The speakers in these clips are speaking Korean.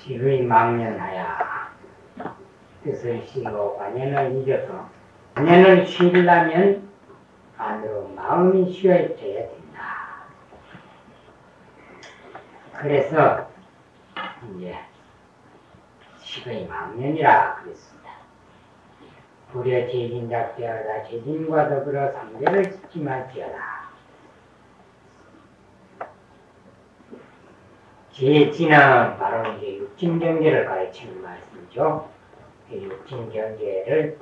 지의 망년하여 뜻을 쉬고 관연을 잊어서 관연을 쉬려면 안으로 마음이 쉬어져야 된다. 그래서 이제 식의 망년이라 그랬습니다. 불여 재진작되어라. 재진과 더불어 상대를 짓지 말지어라. 재진은 바로 이제 육진경계를 가르치는 말씀이죠. 육진경계를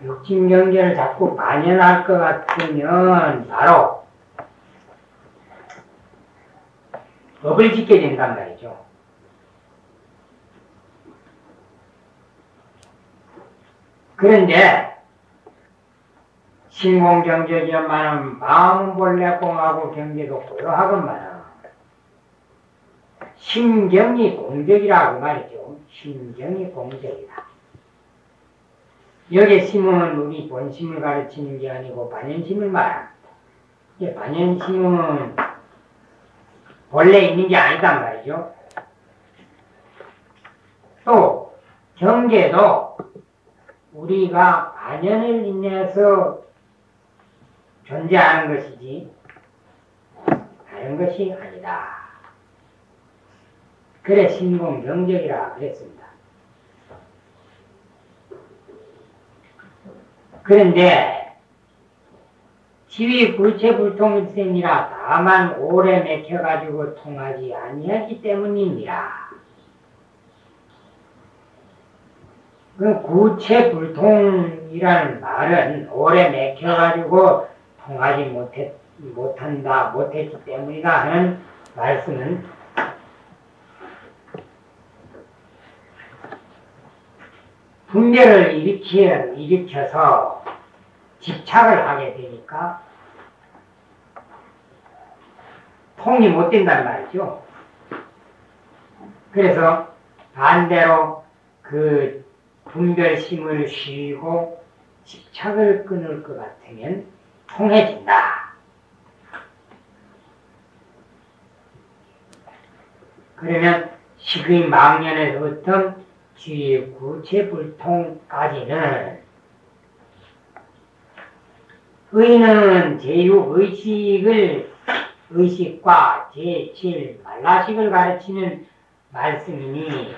육진경계를 자꾸 반연할 것 같으면 바로 법을 짓게 된단 말이죠. 그런데 신공경제지만은 마음은 본래 공하고 경제도 고요하건만은 심경이 공적이라고 말이죠. 심경이 공적이다. 여기 심은 우리 본심을 가르치는 게 아니고 반연심을 말합니다. 반연심은 본래 있는 게 아니단 말이죠. 또 경계도 우리가 반연을 인해서 존재하는 것이지 다른 것이 아니다. 그래 신공경적이라 그랬습니다. 그런데 지위 구체불통일생이라 다만 오래 맥혀가지고 통하지 아니하기 때문이니라. 그 구체불통이라는 말은 오래 맥혀가지고 통하지 못했기 때문이다 하는 말씀은 분별을 일으켜서 집착을 하게 되니까 통이 못 된단 말이죠. 그래서 반대로 그 분별심을 쉬고 집착을 끊을 것 같으면 통해진다. 그러면 식의 망년에서부터 지의 구체불통까지는 의는 의식과 제7 말라식을 가르치는 말씀이니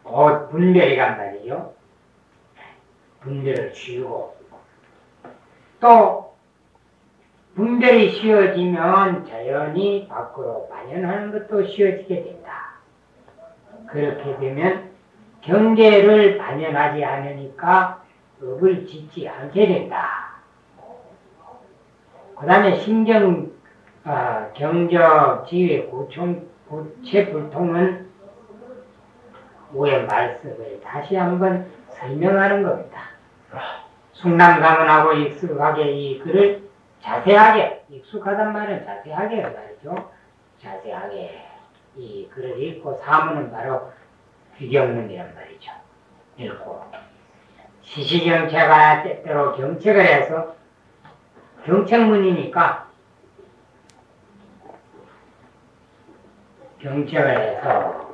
곧 분별이란 말이죠. 분별을 쉬고 또 분별이 쉬어지면 자연히 밖으로 반연하는 것도 쉬어지게 된다. 그렇게 되면 경계를 반연하지 않으니까 업을 짓지 않게 된다. 그 다음에 경적, 지휘, 구체불통은 위의 말씀을 다시 한번 설명하는 겁니다. 숙남가문하고 익숙하게 이 글을 자세하게, 익숙하단 말은 자세하게 말이죠. 자세하게 이 글을 읽고 사문은 바로 규경문이란 말이죠. 읽고 시시경체가 때때로 경책을 해서 경책문이니까 경책을 해서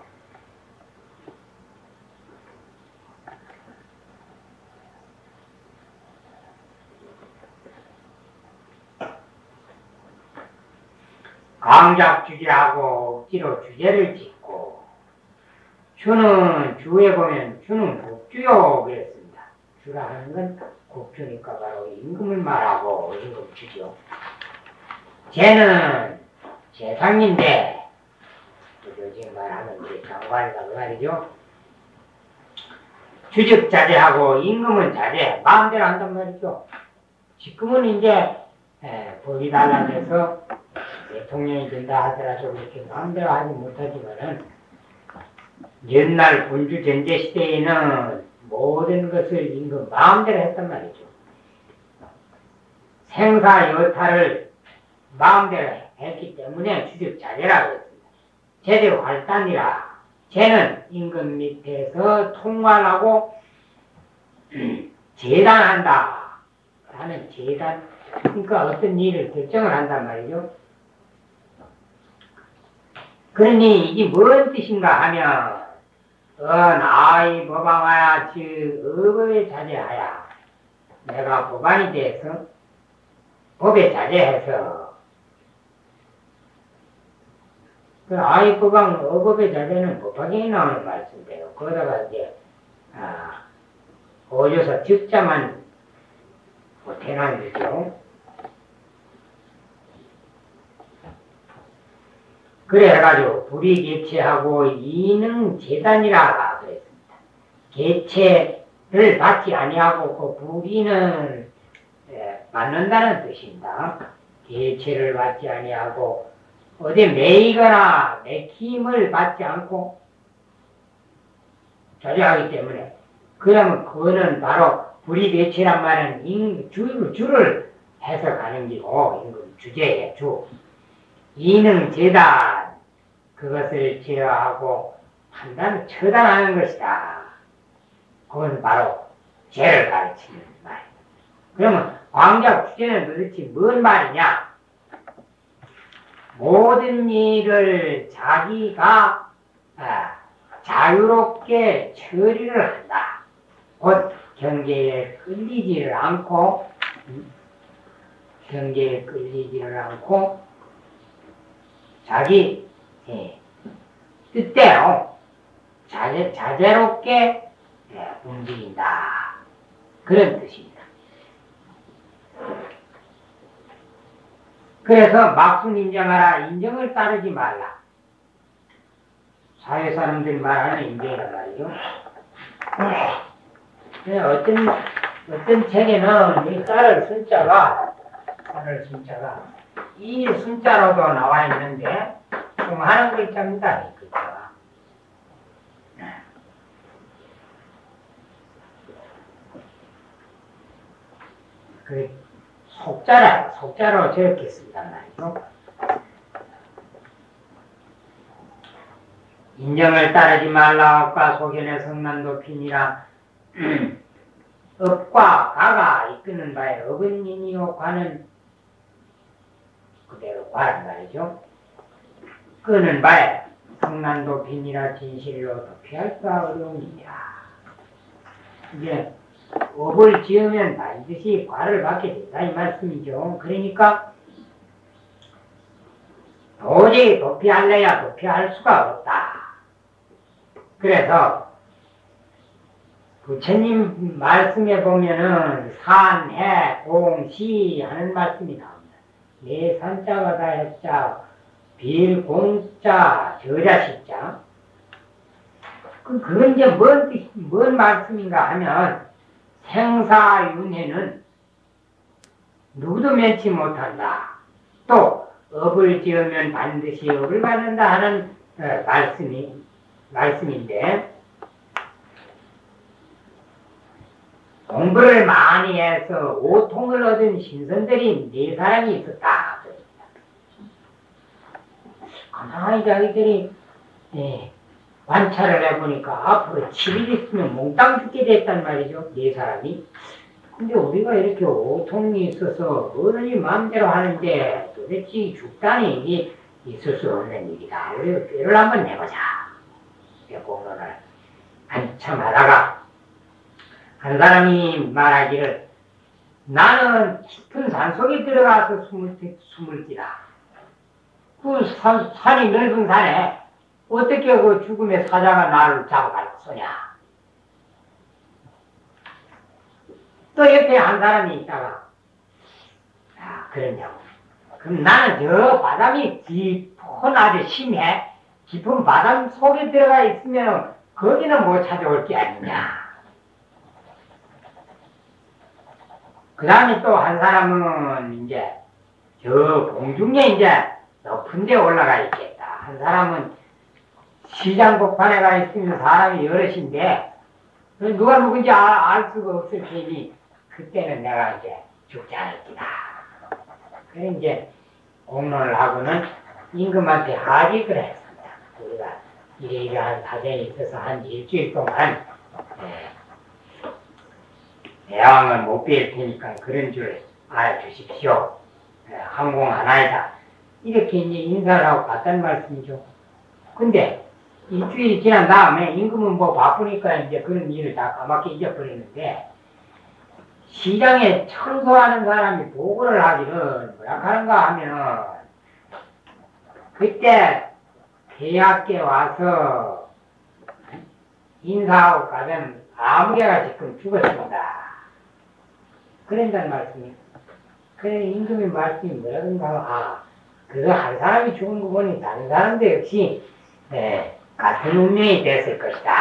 강작주제하고 억지로 주제를 짓고 주는 주에 보면 주는 국주요 그랬습니다. 주라 하는 건 국주니까 바로 임금을 말하고 임금주죠. 쟤는 재상인데 요즘 말하면 이제 장관이다 그 말이죠. 주직자제하고 임금은 자제 마음대로 한단 말이죠. 지금은 이제 법이 달라져서 대통령이 된다 하더라도 그렇게 마음대로 하지 못하지만은 옛날 군주 전제 시대에는 모든 것을 임금 마음대로 했단 말이죠. 생사 여타를 마음대로 했기 때문에 주직자제라고 했습니다. 제대 활단이라 쟤는 임금 밑에서 통관하고 재단한다 하는 재단, 그러니까 어떤 일을 결정을 한단 말이죠. 그러니 이게 뭔 뜻인가 하면 나의 법왕하야 즉 업에 자제하야 내가 법안이 돼서 법에 자제해서 그 아이 법왕 업에 자제는 법화경에 나오는 말씀인데요. 거기다가 이제 오조서 즉자만 못해놓은 거죠. 그래가지고 불이 개체하고 이능재단이라 그랬습니다. 개체를 받지 아니하고 그 불이는 받는다는 뜻입니다. 개체를 받지 아니하고 어디 매이거나 맥힘을 받지 않고 자제하기 때문에 그러면 그거는 바로 불이 개체란 말은 주를 해석하는 기고 주제의 주 이능재단 그것을 제어하고 판단, 처단하는 것이다. 그건 바로 죄를 가르치는 말. 그러면 광적 주제는 도대체 뭔 말이냐? 모든 일을 자기가 자유롭게 처리를 한다. 곧 경계에 끌리지를 않고 자기 뜻대로 자제롭게 움직인다. 그런 뜻입니다. 그래서 막순 인정하라. 인정을 따르지 말라. 사회 사람들이 말하는 인정이란 말이죠. 어떤 책에는 이 따를 순자가 이 순자로도 나와 있는데 좀 하는 글자입니다. 이 글자가. 그 속자로 저렇게 쓴단 말이죠. 인정을 따르지 말라. 업과 소견의 성난도 핀이라. 업과 가가 이끄는 바에 업은 인이요 과는 그대로 과란 말이죠. 끄는 바에 성난도 빈이라 진실로 도피할 수가 어려우니라. 이제 업을 지으면 반드시 과를 받게 된다 이 말씀이죠. 그러니까 도저히 도피할래야 도피할 수가 없다. 그래서 부처님 말씀에 보면은 산, 해, 공, 시 하는 말씀이 나옵니다. 네 산자가 다 했자, 빌, 공자, 저자, 시자. 그건 이제 뭔 말씀인가 하면 생사윤회는 누구도 면치 못한다. 또 업을 지으면 반드시 업을 받는다 하는 말씀인데 공부를 많이 해서 오통을 얻은 신선들이 4사람이 있었다. 가만히 자기들이 관찰을 해보니까 앞으로 7일 있으면 몽땅 죽게 됐단 말이죠. 4사람이. 근데 우리가 이렇게 오통이 있어서 어른이 마음대로 하는데 도대체 죽다니 이게 있을 수 없는 일이다. 우리가 꾀를 한번 내보자. 공론을 한참 하다가 한 사람이 말하기를 나는 깊은 산속에 들어가서 숨을 뛰라. 그 산이 넓은 산에 어떻게 그 죽음의 사자가 나를 잡아갈 거냐. 또 옆에 한 사람이 있다가 그러냐고. 그럼 나는 저 바람이 깊은 아주 심해. 깊은 바람 속에 들어가 있으면 거기는 못 찾아올 게 아니냐. 그 다음에 또 한 사람은 이제 저 공중에 이제 높은 데 올라가 있겠다. 한 사람은 시장 복판에 가 있으면 사람이 여럿인데 누가 누군지 알 수가 없을 테니 그때는 내가 이제 죽지 않을 기다. 그래 이제 공론을 하고는 임금한테 하직을 했습니다. 우리가 이러이러한 사정이 있어서 한 일주일 동안 대왕은 못 뵐 테니까 그런 줄 알아주십시오. 항공 하나이다. 이렇게 이제 인사를 하고 갔단 말씀이죠. 근데 일주일이 지난 다음에 임금은 뭐 바쁘니까 이제 그런 일을 다 까맣게 잊어버리는데 시장에 청소하는 사람이 보고를 하기는 뭐라 하는가 하면은 그때 계약계 와서 인사하고 가면 아무개가 지금 죽었습니다. 그런다는 말씀이. 그래 임금의 말씀이 뭐라든가 그거 한 사람이 죽은 거 보니 다른 사람도 역시 같은 운명이 됐을 것이다.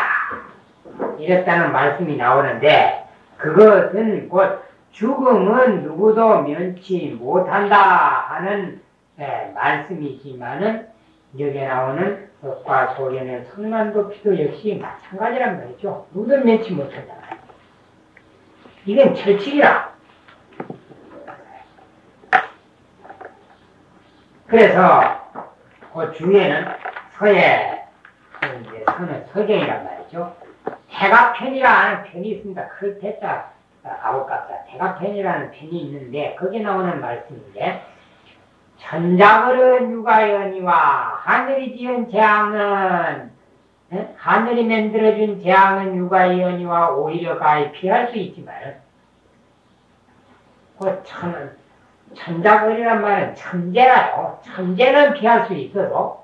이랬다는 말씀이 나오는데 그것은 곧 죽음은 누구도 면치 못한다 하는 말씀이지만은 여기에 나오는 덕과 소견의 성난도 피도 역시 마찬가지란 말이죠. 누구도 면치 못한다. 이건 철칙이라. 그래서 그 중에는 서에 이제 서는 서경이란 말이죠. 태가편이라는 편이 있습니다. 그 태자 아홉갑자 태가편이라는 편이 있는데 거기에 나오는 말씀인데 천자거른 육아연이와 하늘이 지은 재앙은 하늘이 만들어준 재앙은 육아연이와 오히려 가히 피할 수 있지만 그 천자거리란 말은 천재라요. 천재는 피할 수 있어도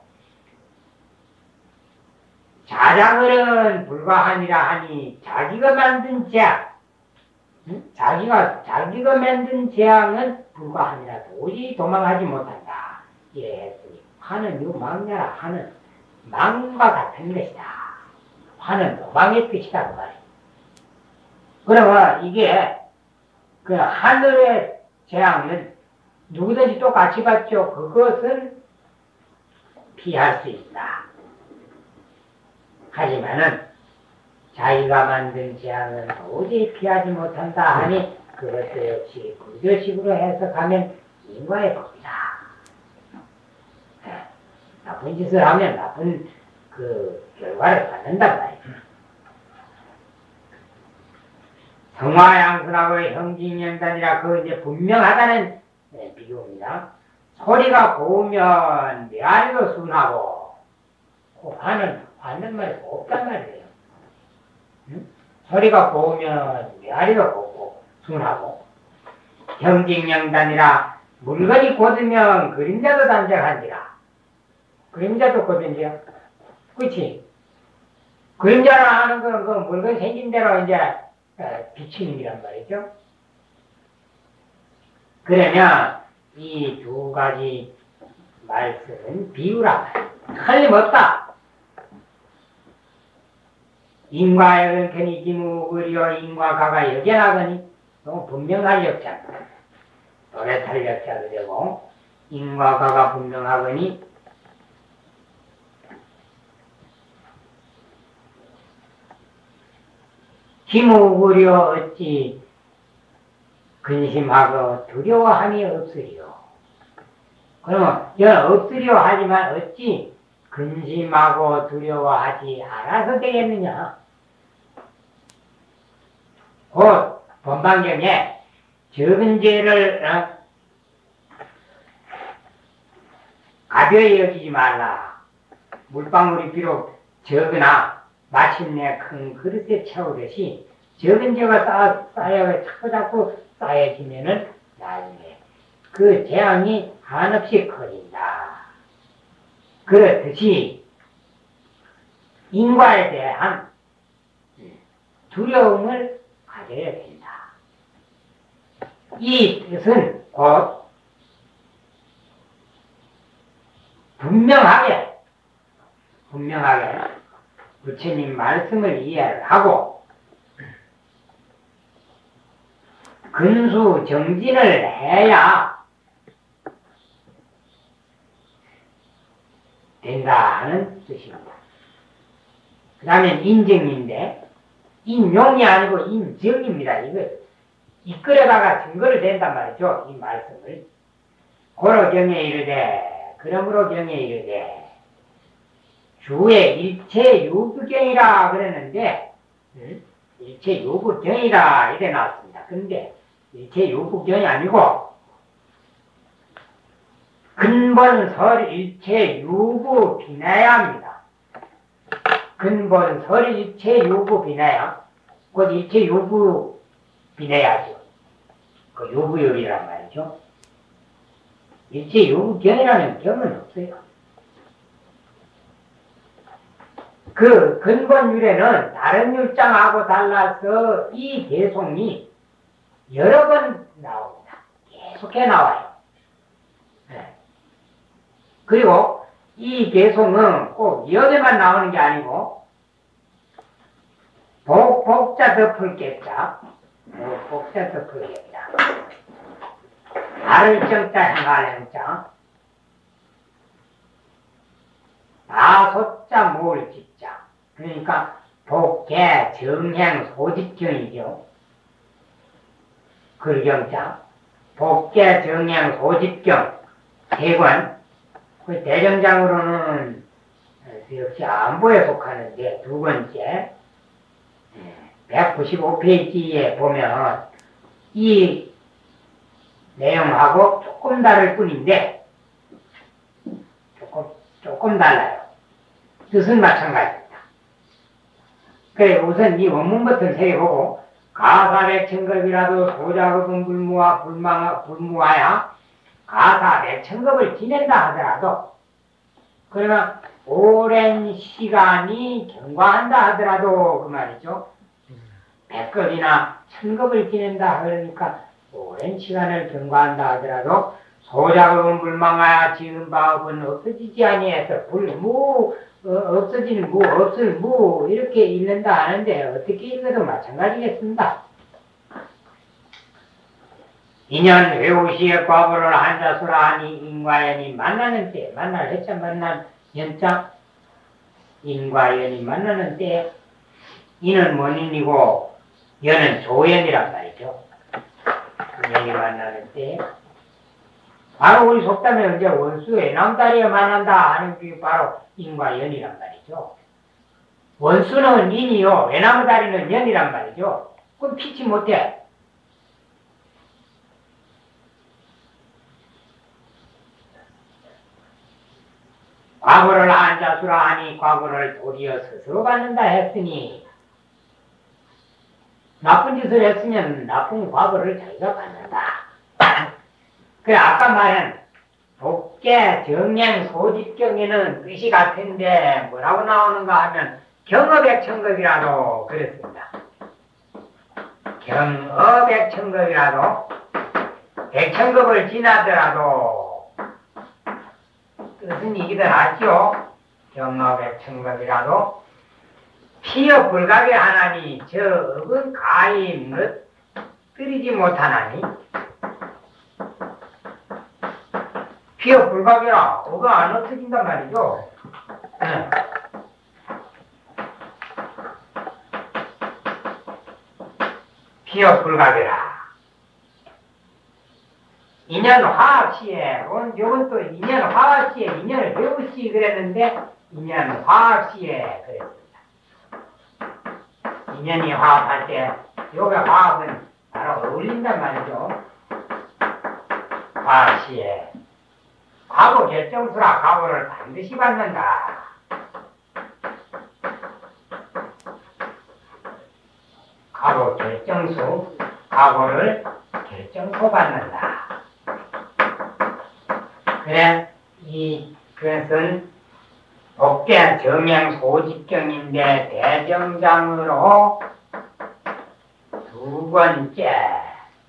자자거는 불가하니라 하니 자기가 만든 재앙 자기가 만든 재앙은 불가하니라 도저히 도망하지 못한다. 이래 했더니 화는 요 망냐라 하는 망과 같은 것이다. 화는 도망의 뜻이다 그 말이에요. 그러면 이게 그 하늘의 재앙은 누구든지 똑같이 받죠. 그것은 피할 수 있다. 하지만은 자기가 만든 재앙은 도저히 피하지 못한다 하니 그것도 역시 구조식으로 해석하면 인과의 법이다. 나쁜 짓을 하면 나쁜 그 결과를 받는단 말이에요. 성화양순하고 형징연단이라 그 이제 분명하다는 비교입니다. 소리가 고우면 메아리도 순하고 고하는 말이 없단 말이에요. 응? 소리가 고우면 메아리도 곱고 순하고 형징연단이라 물건이 곧으면 그림자도 단정한지라. 그림자도 거든요. 그치? 그림자라 하는 건 그 물건 생긴 대로 이제 비치는 이란 말이죠. 그러면 이 두 가지 말씀은 비유라. 틀림없다. 인과의 근편이 기무그리어 인과가가 여견하거니 너무 분명할 역자. 노래탈 역자도 되고 인과가가 분명하거니 기무구려 어찌 근심하고 두려워함이 없으리요. 그러면 없으리요 하지만 어찌 근심하고 두려워하지 않아서 되겠느냐. 곧 본방경에 적은 죄를 가벼이 여기지 말라. 물방울이 비록 적으나 마침내 큰 그릇에 채우듯이 적은 죄가 자꾸 쌓여지면은 나중에 그 재앙이 한없이 커진다. 그렇듯이 인과에 대한 두려움을 가져야 된다. 이 뜻은 곧 분명하게 부처님 말씀을 이해를 하고 근수 정진을 해야 된다 하는 뜻입니다. 그 다음에 인정인데 인용이 아니고 인정입니다. 이거 이끌어다가 증거를 댄단 말이죠. 이 말씀을 고로 경에 이르되 그러므로 경에 이르되 주의 일체 유부경이라 그랬는데 일체 유부경이라 이래 나왔습니다. 근데 일체 유부경이 아니고 근본 설 일체 유부 비나야 합니다. 근본 설 일체 요구 비내야. 곧 일체 요구 비내야죠. 그 요구요리란 말이죠. 일체 요구경이라는 경은 없어요. 그 근본 유래는 다른 율장하고 달라서 이 개송이 여러 번 나옵니다. 계속해 나와요. 네. 그리고 이 개송은 꼭 여기만 나오는 게 아니고 복자 덮을 개자, 복자 덮을 개자, 다를 정자 행할 행자, 다소자 모을 집자. 그러니까 복개 정행 소집경이죠. 글경자, 복개 정행 소집경 세 권. 그 대정장으로는 역시 안보에 속하는데 두 번째 195페이지에 보면 이 내용하고 조금 다를 뿐인데 조금 달라요. 뜻은 마찬가지입니다. 그래 우선 이 원문부터 세보고 가사백천급이라도 소작업은 불무하야 가사백천급을 지낸다 하더라도 그러면 오랜 시간이 경과한다 하더라도 그 말이죠. 100급이나 1000급을 지낸다 그러니까 오랜 시간을 경과한다 하더라도 소작업은 불망하야 지은 바업은 없어지지 아니해서 없어지는 없을 무 이렇게 읽는다 하는데 어떻게 읽어도 마찬가지겠습니다. 인연 회오시의 과거를 한자수라 하니 인과연이 만나는 때 만날 했자 만난 연자 인과연이 만나는 때 이는 원인이고 연은 조연이란 말이죠. 인연이 만나는 때 바로 우리 속담에 이제 원수 애남다리에 만난다 하는 게 바로 인과 연이란 말이죠. 원수는 인이요, 애나무다리는 연이란 말이죠. 그럼 피치 못해. 과거를 한자수라 하니 과거를 도리어 스스로 받는다 했으니 나쁜 짓을 했으면 나쁜 과거를 자기가 받는다. 그래 아까 말한 복개, 정량, 소집경에는 뜻이 같은데 뭐라고 나오는가 하면 경어백천급이라도 그랬습니다. 경어백천급이라도 백천급을 지나더라도 뜻은 이기들 하죠. 경어백천급이라도 피어 불가게 하나니 저 업은 가히 무너뜨리지 못하나니 피어 불가게라 어가 안 없어진단 말이죠. 피어 불가게라. 인연 화합시에 요건 또 인연 화합시에 인연을 배우시 그랬는데 인연 화합시에 그랬습니다. 인연이 화합할 때 요가 화합은 바로 어울린단 말이죠. 화합시에 과거 결정수라 과거를 반드시 받는다. 과거 결정수 과거를 결정소 받는다. 그래 그것은 복개 정양 소집경인데 대정장으로 두 번째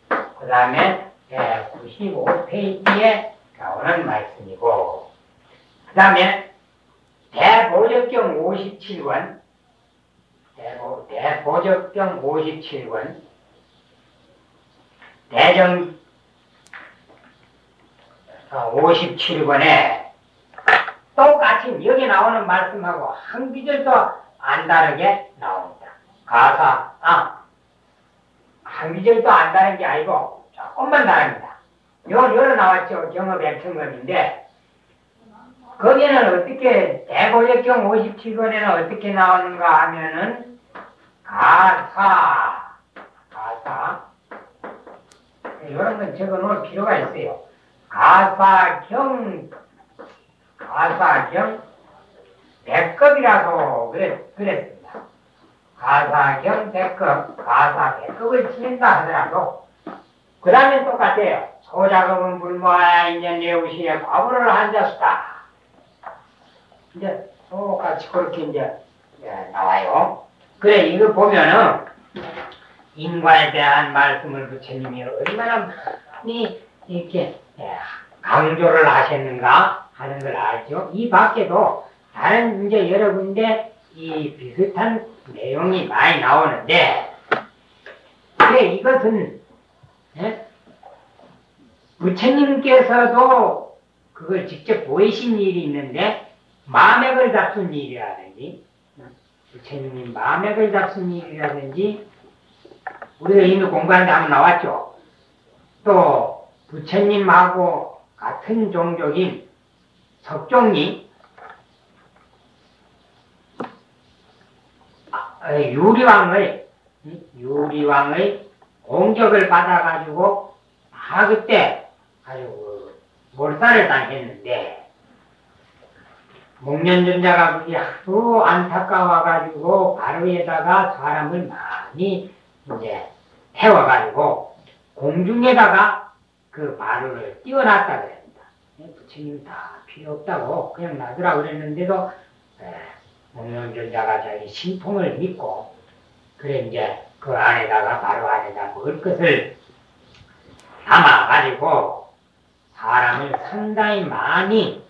그 다음에 195페이지에 나오는 말씀이고 그 다음에 대보적경 57권 대보적경 57권 대정 57권에 똑같이 여기 나오는 말씀하고 한 구절도 안 다르게 나옵니다. 한 구절도 안 다른 게 아니고 조금만 다릅니다. 요로 나왔죠. 경어백천권인데 거기는 어떻게 대보적경 57권에는 어떻게 나오는가 하면은 가사 이런 건 적어놓을 필요가 있어요. 가사경 백급이라고 그랬습니다. 가사경 백급, 가사 백급을 지낸다 하더라도 그 다음에 똑같아요. 소작업은 불모하야 인연 내우시에 과부를 한자수다. 이제 똑같이 그렇게 이제 나와요. 그래 이거 보면은 인과에 대한 말씀을 부처님이 얼마나 많이 이렇게 강조를 하셨는가 하는 걸 알죠. 이 밖에도 다른 이제 여러 군데 이 비슷한 내용이 많이 나오는데, 그래 이것은 부처님께서도 그걸 직접 보이신 일이 있는데 마맥을 잡순 일이라든지, 부처님이 마맥을 잡순 일이라든지, 우리가 이미 공부하는데 한번 나왔죠. 또 부처님하고 같은 종족인 석종이 유리왕의 공격을 받아가지고 그때 아주 몰살을 당했는데, 목련전자가 그게 하도 안타까워가지고 바로에다가 사람을 많이 이제 태워가지고 공중에다가 그 바로를 띄워놨다 그랬습니다. 부처님 다 필요 없다고 그냥 놔두라 그랬는데도 목련전자가 자기 신통을 믿고, 그래 이제 그 안에다가 바로 안에다 먹을 것을 담아가지고 사람을 상당히 많이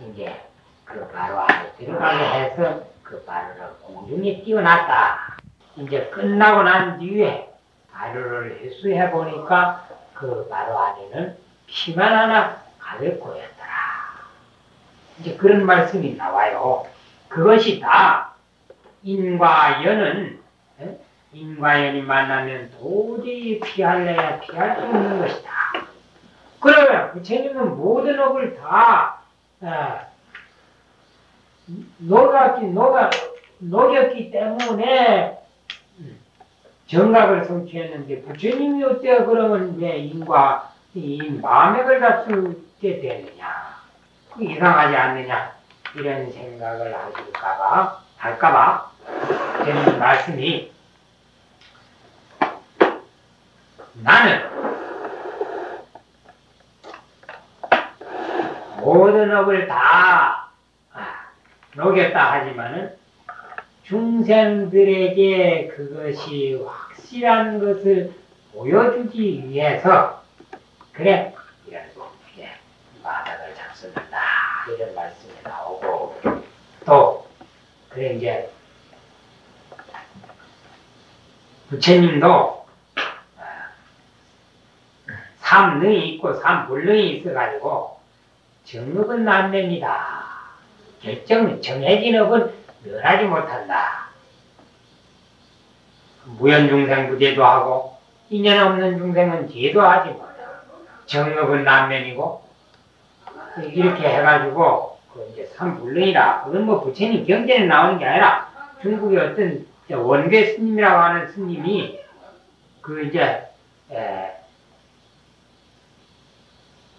이제 그 바로 안에 들어가게 해서 그 바로를 공중에 띄워놨다. 이제 끝나고 난 뒤에 바로를 회수해 보니까 그 바로 안에는 피만 하나 가득 고였더라. 이제 그런 말씀이 나와요. 그것이 다 인과연은, 인과연이 만나면 도저히 피할래야 피할 수 없는 것이다. 그러면 부처님은 모든 업을 다 녹였기 때문에 정각을 성취했는데, 부처님이 어때요? 그러면 왜 인과 이 마맥을 잡수게 되느냐? 그 이상하지 않느냐? 이런 생각을 할까봐 부처님 말씀이, 나는 모든 업을 다 녹였다 하지만은 중생들에게 그것이 확실한 것을 보여주기 위해서, 그래 이런 마닥을 잡수는다 이런 말씀이 나오고, 또 그래 이제 부처님도 삼능이 있고 삼불능이 있어가지고 정업은 남됩니다. 정해진 업은 면하지 못한다. 무연중생 부재도 하고 인연 없는 중생은 제도하지 못한다. 정업은 남면이고, 이렇게 해가지고 그 이제 삼불능이라, 그건 뭐 부처님 경전에 나오는 게 아니라 중국의 어떤 원괴 스님이라고 하는 스님이 그 이제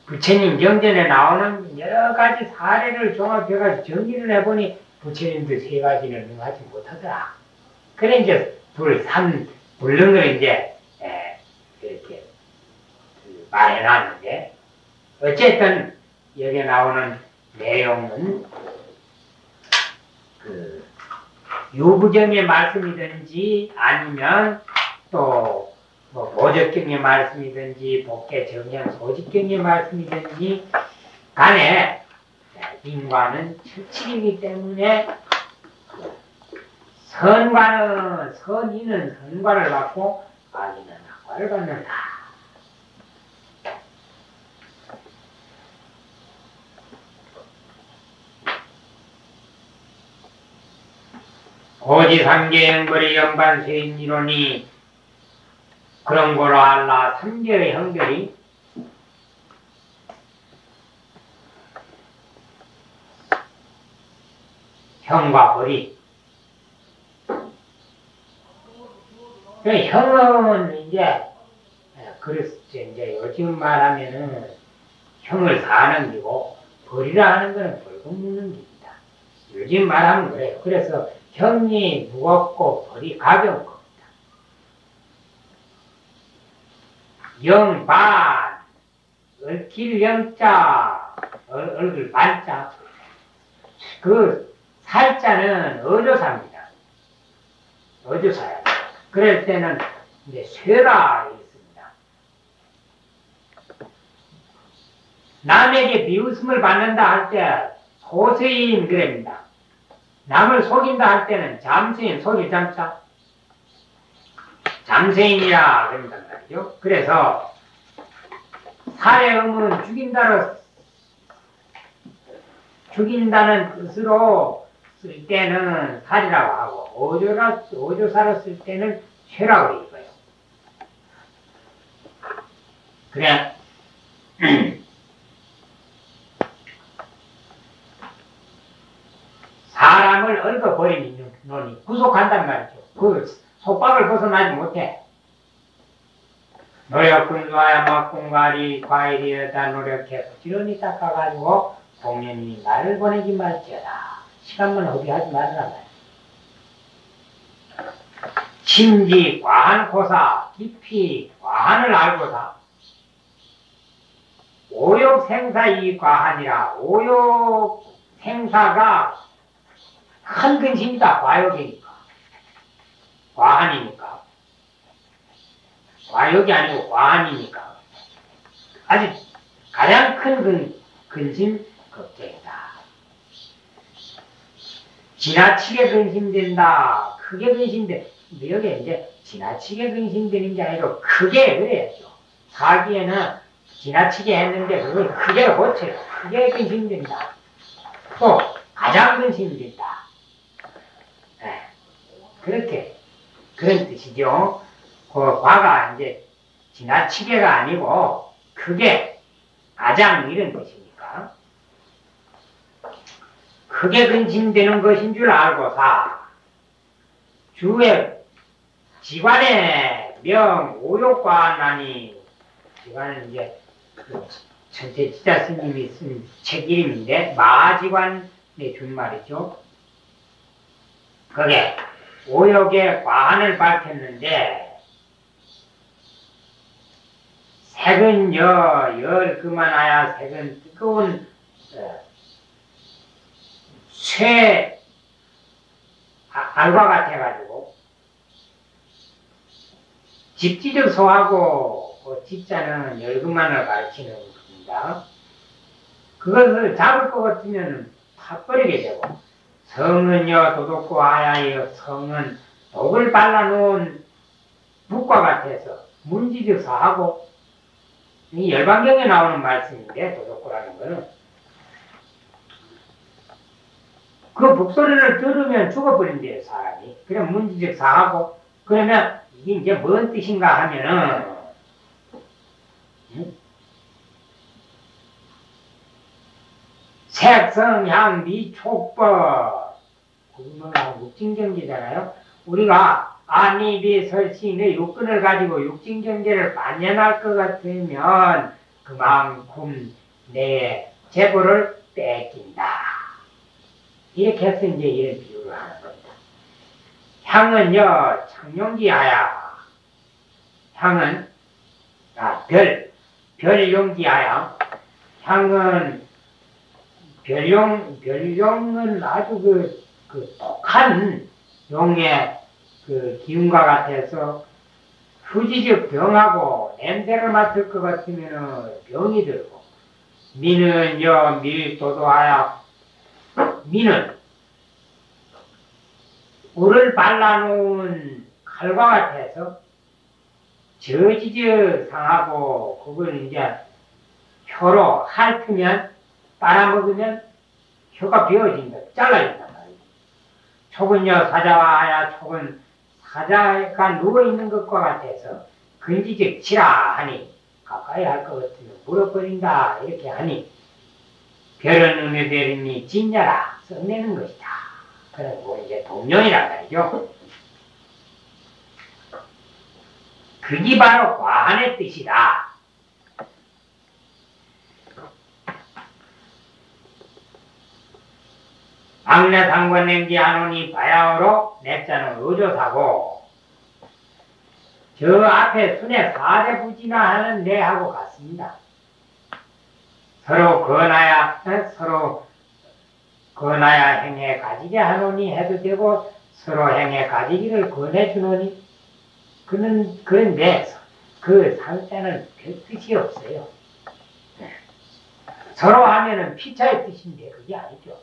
부처님 경전에 나오는 여러 가지 사례를 종합해가지고 정리를 해보니 부처님도 세 가지는 능하지 못하더라. 그래 이제 삼불능을 이제 이렇게 말해놨는데, 어쨌든 여기 나오는 내용은 그 유부정의 말씀이든지 아니면 또 뭐 보적경의 말씀이든지 복계 정연 소직경의 말씀이든지 간에 인과는 철칙이기 때문에 선이는 선과를 받고 악인은 악과를 받는다. 고지삼계연거리 연반수인이론이 그런 거로 알라. 삼계의 형결이 형과 벌이, 형은 이제 그래서 이제 요즘 말하면은 형을 사는 기고, 벌이라 하는 거는 벌금 묻는 겁니다. 요즘 말하면 그래요. 그래서 형이 무겁고 벌이 가벼운 겁니다. 영반, 얽힐 영자, 얼굴 반자. 그 살자는 어조사입니다. 어조사야. 그럴 때는 이제 쇠라 있습니다. 남에게 비웃음을 받는다 할 때 소세인 그럽니다. 남을 속인다 할 때는 잠세인, 속일 잠자. 잠세인이라 그런단 말이죠. 그래서 살해음은 죽인다는 뜻으로 쓸 때는 살이라고 하고, 오조사로 쓸 때는 쇠라고 읽어요. 그래. 사람을 얽어버리는 놈이 구속한단 말이죠. 그 속박을 벗어나지 못해. 노력 근소하여 막공가리 과일이여다 노력해 부지런히 닦아가지고 공연히 나를 보내지 말지어다. 시간만 허비하지 말라 말이야. 심지 과한 고사 깊이 과한을 알고사 오욕 생사 이 과한이라. 오욕 생사가 큰 근심이다. 과욕이니까. 과한이니까. 과욕이 아니고 과한이니까. 아주 가장 큰 근심, 걱정이다. 지나치게 근심된다. 크게 근심돼. 근데 여기 이제 지나치게 근심되는 게 아니라 크게 그래야죠. 사기에는 지나치게 했는데 그걸 크게 고쳐요. 크게 근심된다. 또 가장 근심된다. 네. 그렇게 그런 뜻이죠. 그 과가 이제 지나치게가 아니고 크게 가장 이런 뜻이니까 크게 근심되는 것인 줄 알고사 주의 지관의 명 오욕과 나니. 지관은 이제 그 천태 지자 스님이 쓴 책 이름인데 마지관의 준말이죠. 그게 오욕의 과한을 밝혔는데 색은 열 그만하야 색은 뜨거운 쇠 알과 같아가지고 집지적 소하고 그 집자는 열 그만을 가르치는 겁니다. 그것을 잡을 것 같으면 파버리게 되고 성은요 도독고 하야여. 성은 독을 발라놓은 붓과 같아서 문지적 사하고. 이 열반경에 나오는 말씀인데 도독고라는 거는 그 목소리를 들으면 죽어버린대요 사람이. 그럼 문지적 사하고. 그러면 이게 이제 뭔 뜻인가 하면은 색성향 미촉법. 그거는 육징경제잖아요. 우리가 안이비설신의 육근을 가지고 육징경제를 만연할 것 같으면 그만큼 내 재보를 뺏긴다. 이렇게 해서 이제 이런 비유를 하는 겁니다. 향은요 창용기하야. 향은 별용기하야. 향은 별용은 아주 그 독한 용의 그 기운과 같아서 후지적 병하고 냄새를 맡을 것 같으면 병이 들고. 미는요 밀도도하야. 미는 물을 발라놓은 칼과 같아서 저지적 상하고 그걸 이제 혀로 핥으면 빨아먹으면 혀가 비어진다. 잘라진단 말이에요. 촉은요 사자와야. 촉은 사자가 누워있는 것과 같아서 근지적 치라하니 가까이 할 것 같으면 물어버린다. 이렇게 하니 별은 음의 별이니 진야라 썩내는 것이다. 그리고 이제 동령이란 말이죠. 그게 바로 과한의 뜻이다. 박내상권 냉기하노니 바야흐로 내자는 의조사고 저 앞에 순에 사대부지나 하는 내하고 같습니다. 서로 권하야 행해 가지게 하노니 해도 되고 서로 행해 가지기를 권해주노니 그런데 그 상자는 별 뜻이 없어요. 서로 하면은 피차의 뜻인데 그게 아니죠.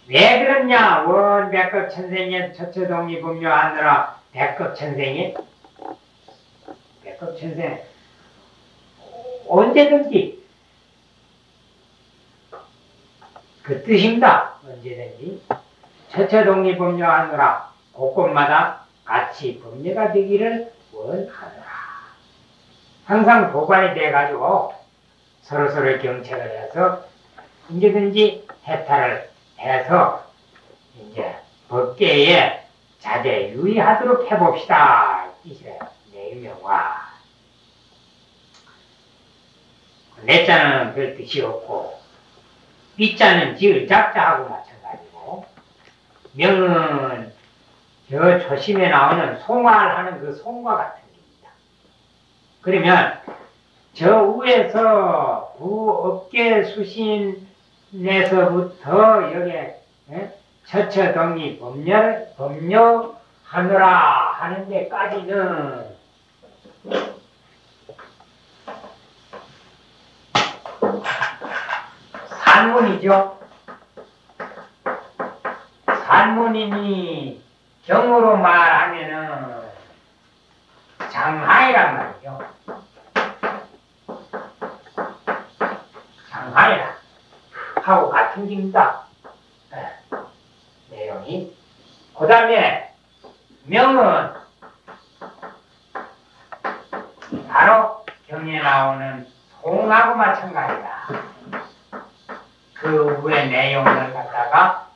왜 그러냐? 원 백급천생에 처처동이 분묘하느라 백급천생에 언제든지 그 뜻입니다. 언제든지 처처동이 분묘하느라 곳곳마다 같이 분묘가 되기를 원하느라 항상 도관이 돼가지고 서로서로 경책을 해서 언제든지 해탈을 해서 이제 법계에 자제 유의하도록 해봅시다. 뜻이래요. 내유명화. 내자는 별 뜻이 없고 삐자는 지을 작자하고 마찬가지고 명은 저 초심에 나오는 송화를 하는 그 송화 같은 겁니다. 그러면 저 위에서 부업계 수신에서부터 여기에 처처동이 법료하느라 하는 데까지는 산문이죠. 산문이니 경으로 말하면은 장하이란 말이죠. 장하이라 하고 같은 겁니다. 내용이. 그 다음에 명은 바로 경에 나오는 송하고 마찬가지다. 그 후의 내용을 갖다가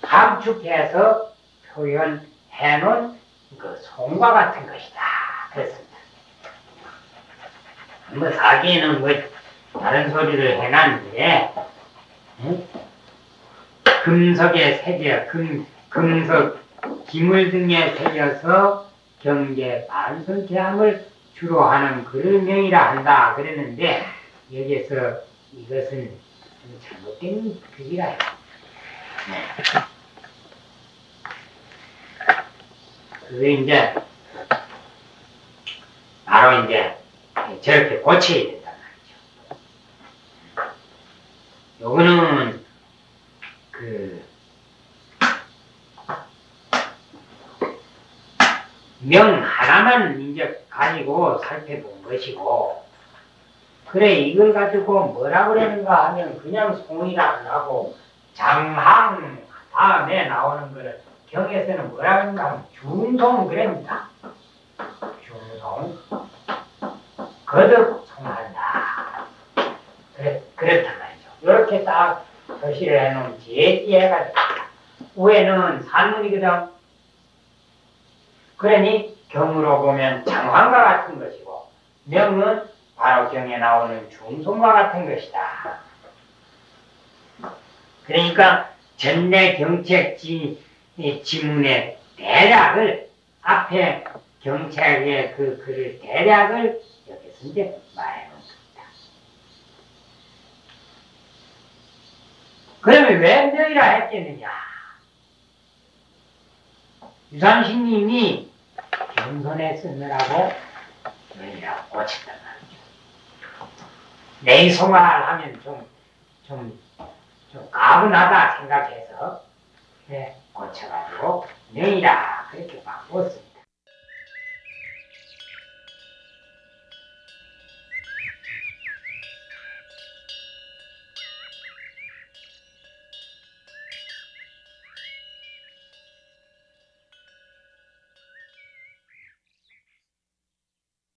감축해서 표현해 놓은 그 송과 같은 것이다. 그랬습니다. 뭐 사기에는 뭐 다른 소리를 해놨는데 금석에 새겨 금석 기물 등에 새겨서 경계 반성체함을 주로 하는 그릇명이라 한다 그랬는데 여기에서 이것은 잘못된 글이라요. 그게 이제 바로 이제 저렇게 고쳐야 된단 말이죠. 요거는 명 하나만 이제 가지고 살펴본 것이고, 그래 이걸 가지고 뭐라 그러는가 하면 그냥 송이라 안 하고 장항 다음에 나오는 거를 경에서는 뭐라 그러는가 하면 중송 그럽니다. 중송 거듭 송한다. 그렇단 말이죠. 이렇게 딱 표시를 해놓은 제지해가지고 위에는 산문이거든. 그러니 경으로 보면 장황과 같은 것이고 명은 바로 경에 나오는 중송과 같은 것이다. 그러니까 전내 경책 지문의 대략을 앞에 경책의 그 글을 대략을 여기서 이제 말해놓은 겁니다. 그러면 왜 명이라 했겠느냐? 유산신님이 경선에 쓰느라고 명이라고 고쳤단 말이죠. 내송화를 하면 좀 가분하다 생각해서 고쳐가지고 명이라 그렇게 바꿨습니다.